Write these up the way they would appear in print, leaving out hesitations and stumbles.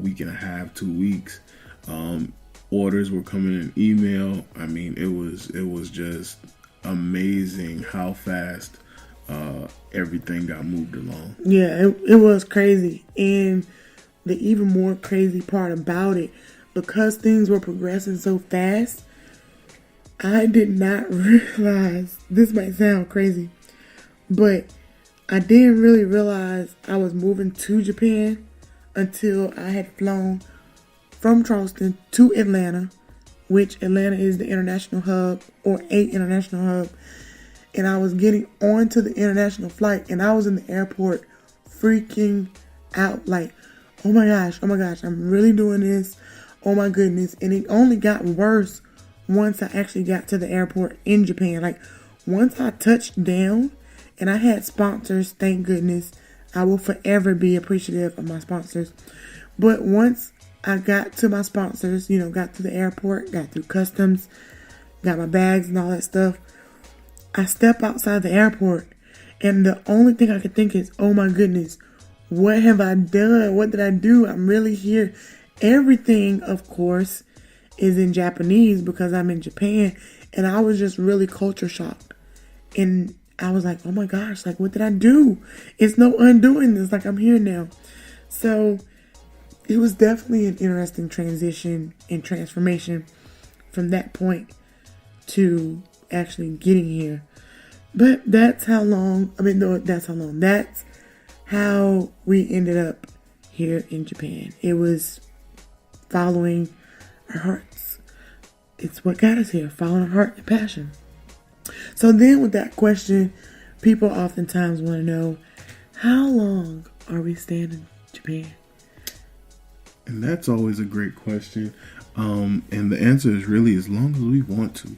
week and a half, 2 weeks. Orders were coming in email. I mean, it was just amazing how fast everything got moved along. Yeah, it was crazy. And the even more crazy part about it, because things were progressing so fast, I did not realize, this might sound crazy, but I didn't really realize I was moving to Japan until I had flown from Charleston to Atlanta, which Atlanta is the international hub, or a international hub. And I was getting onto the international flight, and I was in the airport freaking out, like, oh my gosh, I'm really doing this. Oh my goodness. And it only got worse once I actually got to the airport in Japan. Like, once I touched down, and I had sponsors, thank goodness. I will forever be appreciative of my sponsors. But once I got to my sponsors, got to the airport, got through customs, got my bags and all that stuff, I step outside the airport, and the only thing I could think is, oh my goodness, what have I done? What did I do? I'm really here. Everything, of course, is in Japanese because I'm in Japan, and I was just really culture shocked. And I was like, oh my gosh, like, what did I do? It's no undoing this. Like, I'm here now. So it was definitely an interesting transition and transformation from that point to actually getting here. But that's how we ended up here in Japan. It was following our hearts. It's what got us here, following our heart and passion. So then with that question, people oftentimes want to know, how long are we staying in Japan? And that's always a great question. And the answer is really as long as we want to.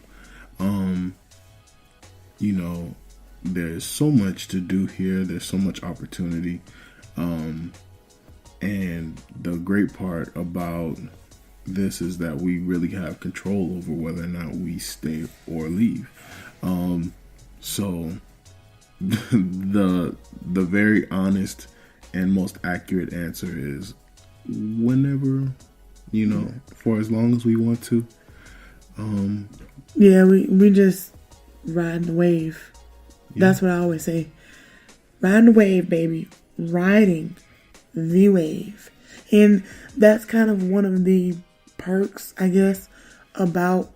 There's so much to do here. There's so much opportunity. And the great part about this is that we really have control over whether or not we stay or leave. So the very honest and most accurate answer is whenever, for as long as we want to. We just riding the wave. Yeah. That's what I always say. Riding the wave, baby. Riding the wave. And that's kind of one of the perks, I guess, about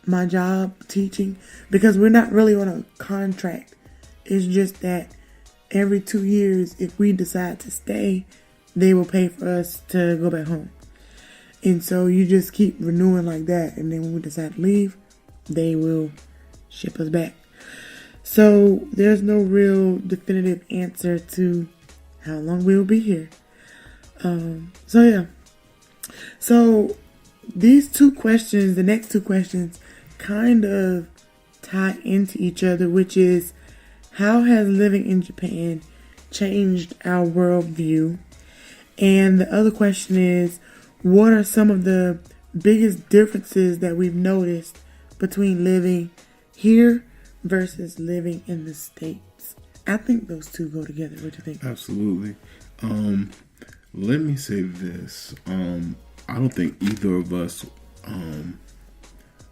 my job teaching, because we're not really on a contract. It's just that every 2 years, if we decide to stay, they will pay for us to go back home. And so you just keep renewing like that. And then when we decide to leave, they will ship us back. So there's no real definitive answer to how long we will be here. So these two questions, the next two questions, kind of tie into each other, which is, how has living in Japan changed our worldview? And the other question is, what are some of the biggest differences that we've noticed between living here versus living in the States? I think those two go together. What do you think? Absolutely. Let me say this. I don't think either of us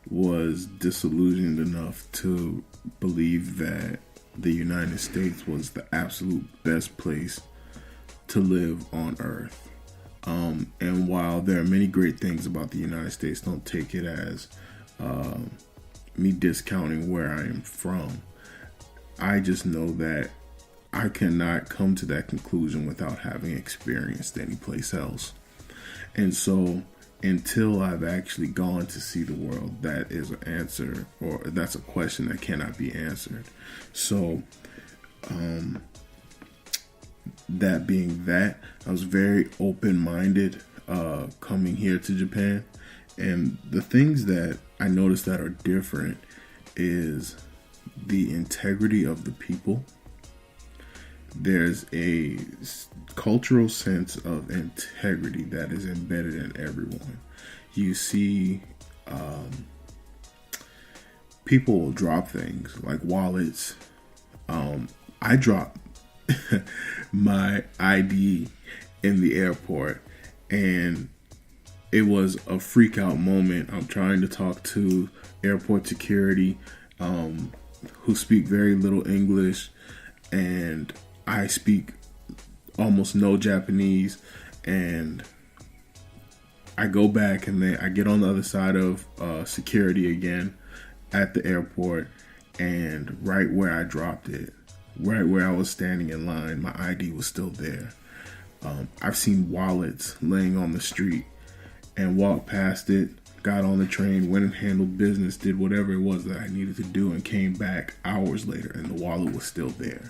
was disillusioned enough to believe that the United States was the absolute best place to live on Earth. And while there are many great things about the United States, don't take it as me discounting where I am from. I just know that I cannot come to that conclusion without having experienced any place else. And so until I've actually gone to see the world, that is an answer, or that's a question that cannot be answered. So that being that, I was very open-minded coming here to Japan. And the things that I noticed that are different is the integrity of the people. There's a cultural sense of integrity that is embedded in everyone. You see people will drop things like wallets. I dropped my ID in the airport, and it was a freak out moment. I'm trying to talk to airport security, who speak very little English, and I speak almost no Japanese, and I go back and then I get on the other side of security again at the airport, and right where I dropped it, right where I was standing in line, my ID was still there. I've seen wallets laying on the street and walked past it, got on the train, went and handled business, did whatever it was that I needed to do, and came back hours later, and the wallet was still there.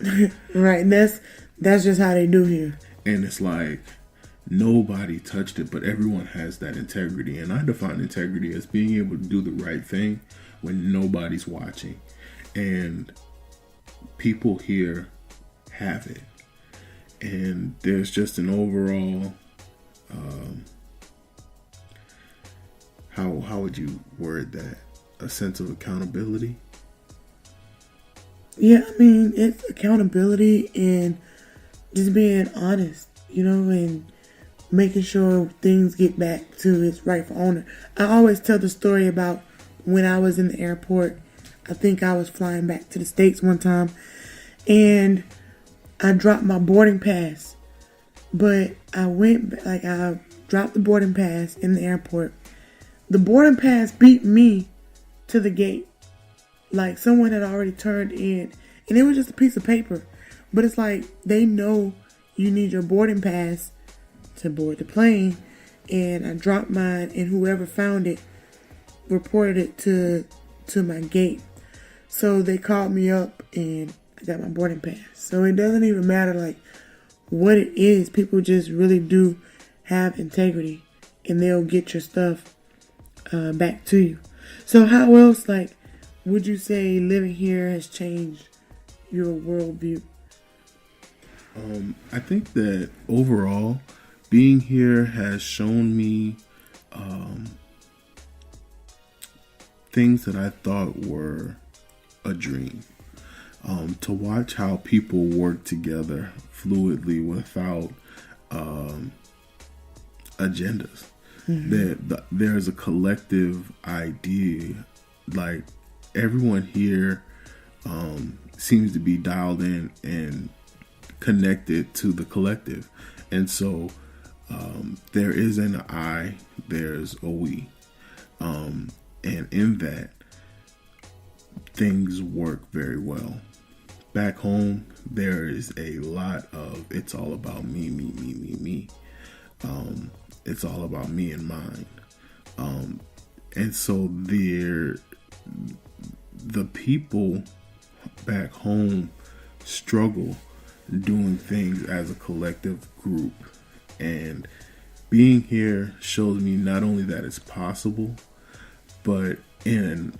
Right, and that's just how they do here. And it's like nobody touched it, but everyone has that integrity. And I define integrity as being able to do the right thing when nobody's watching. And people here have it. And there's just an overall, how would you word that? A sense of accountability? Yeah, I mean, it's accountability and just being honest, and making sure things get back to its rightful owner. I always tell the story about when I was in the airport. I think I was flying back to the States one time, and I dropped my boarding pass. But I dropped the boarding pass in the airport. The boarding pass beat me to the gate. Like someone had already turned in, and it was just a piece of paper. But it's like they know you need your boarding pass to board the plane, and I dropped mine, and whoever found it reported it to my gate. So they called me up, and I got my boarding pass. So it doesn't even matter like what it is. People just really do have integrity, and they'll get your stuff back to you. So how else would you say living here has changed your worldview? I think that overall, being here has shown me things that I thought were a dream. To watch how people work together fluidly without agendas. Mm-hmm. There's a collective idea. Like everyone here seems to be dialed in and connected to the collective. And so there isn't an I, there's a we. And in that, things work very well. Back home, there is a lot of it's all about me, me, me, me, me. It's all about me and mine. And so the people back home struggle doing things as a collective group. And being here shows me not only that it's possible, but in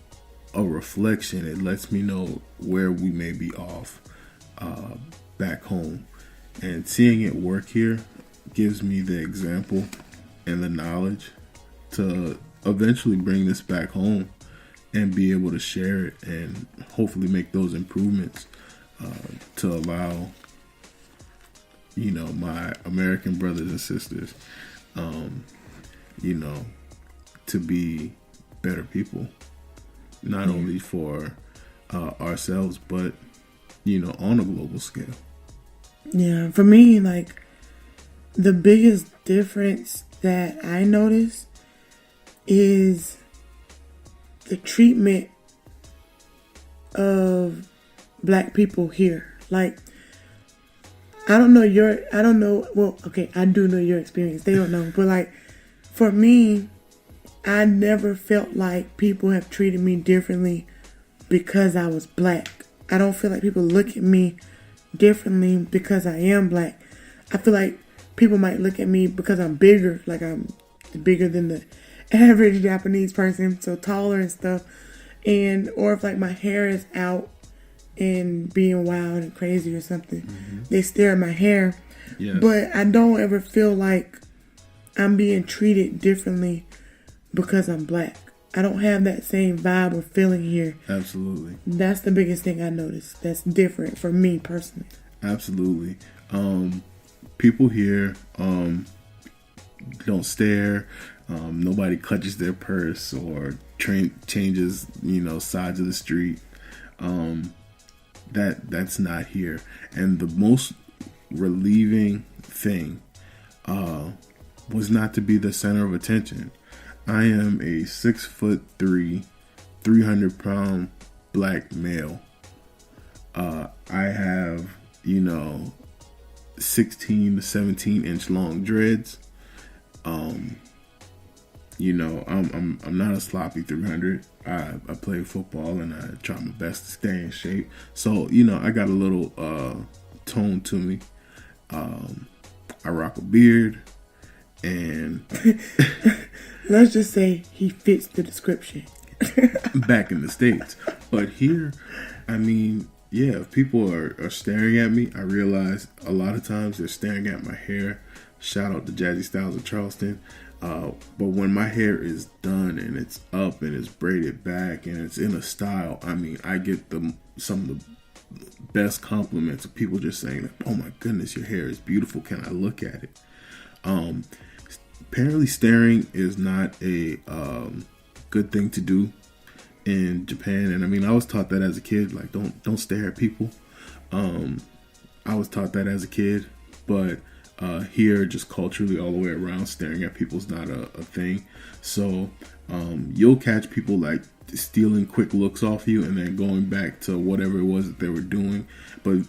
a reflection, it lets me know where we may be off back home. And seeing it work here gives me the example and the knowledge to eventually bring this back home and be able to share it and hopefully make those improvements to allow my American brothers and sisters to be better people, not only for ourselves but on a global scale. Yeah, for me, the biggest difference that I notice is the treatment of black people here. I do know your experience. They don't know. But for me, I never felt like people have treated me differently because I was black. I don't feel like people look at me differently because I am black. I feel like people might look at me because I'm bigger, like I'm bigger than the average Japanese person, so taller and stuff. Or if my hair is out and being wild and crazy or something, they stare at my hair. Yes. But I don't ever feel like I'm being treated differently because I'm black. I don't have that same vibe or feeling here. Absolutely. That's the biggest thing I noticed that's different for me personally. Absolutely. People here, don't stare. Nobody clutches their purse or changes, sides of the street. That's not here. And the most relieving thing was not to be the center of attention. I am a 6'3", 300-pound black male. I have 16 to 17-inch long dreads. I'm not a sloppy 300. I play football and I try my best to stay in shape. So I got a little tone to me. I rock a beard, and let's just say he fits the description. Back in the States, but here, if people are staring at me, I realize a lot of times they're staring at my hair. Shout out to Jazzy Styles of Charleston. But when my hair is done and it's up and it's braided back and it's in a style, I get some of the best compliments of people just saying, "Oh my goodness, your hair is beautiful. Can I look at it?" Apparently, staring is not a good thing to do in Japan, and I was taught that as a kid. Like, don't stare at people. I was taught that as a kid, but here, just culturally, all the way around, staring at people is not a thing. So you'll catch people like stealing quick looks off you and then going back to whatever it was that they were doing. But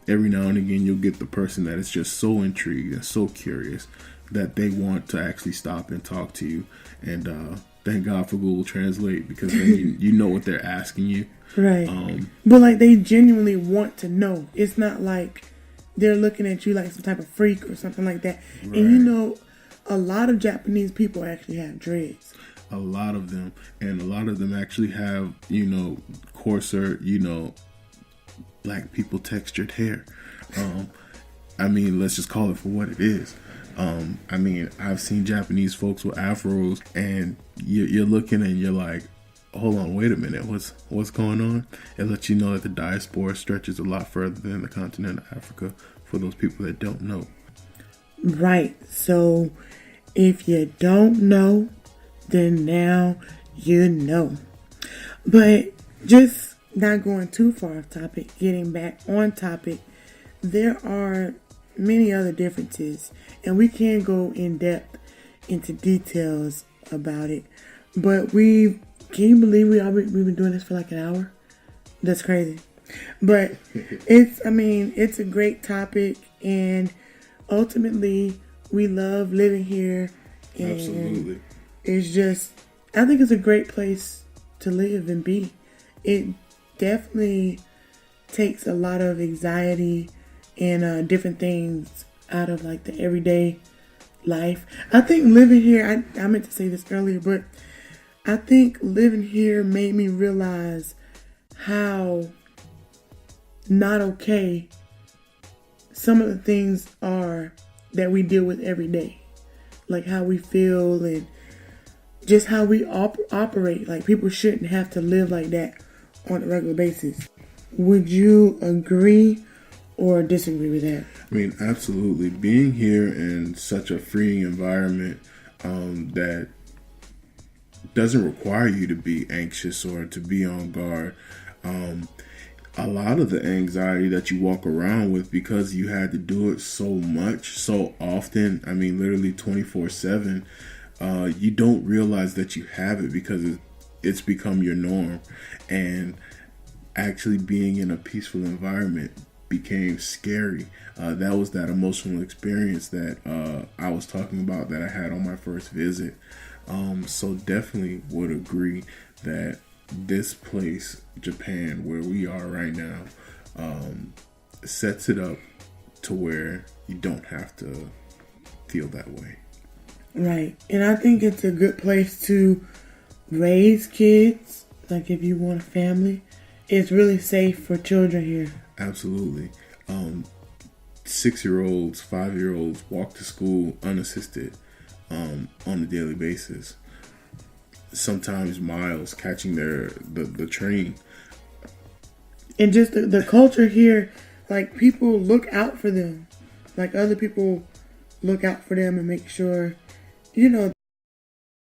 every now and again, you'll get the person that is just so intrigued and so curious that they want to actually stop and talk to you. And thank God for Google Translate, because then you know what they're asking you. Right. But like, they genuinely want to know. It's not like they're looking at you like some type of freak or something like that. Right. And a lot of Japanese people actually have dreads. A lot of them. And a lot of them actually have, coarser, black people textured hair. Let's just call it for what it is. I've seen Japanese folks with afros, and you're looking and you're like, hold on, wait a minute, what's going on? It lets you know that the diaspora stretches a lot further than the continent of Africa, for those people that don't know. Right. So if you don't know, then now you know. But just not going too far off topic, getting back on topic, there are many other differences, and we can go in depth into details about it. But can you believe we've been doing this for like an hour? That's crazy. But it's a great topic, and ultimately we love living here. And absolutely. It's just, I think it's a great place to live and be. It definitely takes a lot of anxiety and different things out of like the everyday life. I think living here, I meant to say this earlier, but I think living here made me realize how not okay some of the things are that we deal with every day. Like how we feel and just how we operate. Like, people shouldn't have to live like that on a regular basis. Would you agree or disagree with that? Absolutely. Being here in such a freeing environment that doesn't require you to be anxious or to be on guard. A lot of the anxiety that you walk around with, because you had to do it so much, so often, literally 24/7, you don't realize that you have it because it's become your norm. And actually being in a peaceful environment became scary. That was that emotional experience that I was talking about that I had on my first visit. So definitely would agree that this place, Japan, where we are right now, sets it up to where you don't have to feel that way. Right. And I think it's a good place to raise kids. Like, if you want a family, it's really safe for children here. Absolutely. 6-year-olds, 5-year-olds walk to school unassisted on a daily basis. Sometimes miles, catching the train. And just the culture here, like, people look out for them. Like, other people look out for them and make sure you know,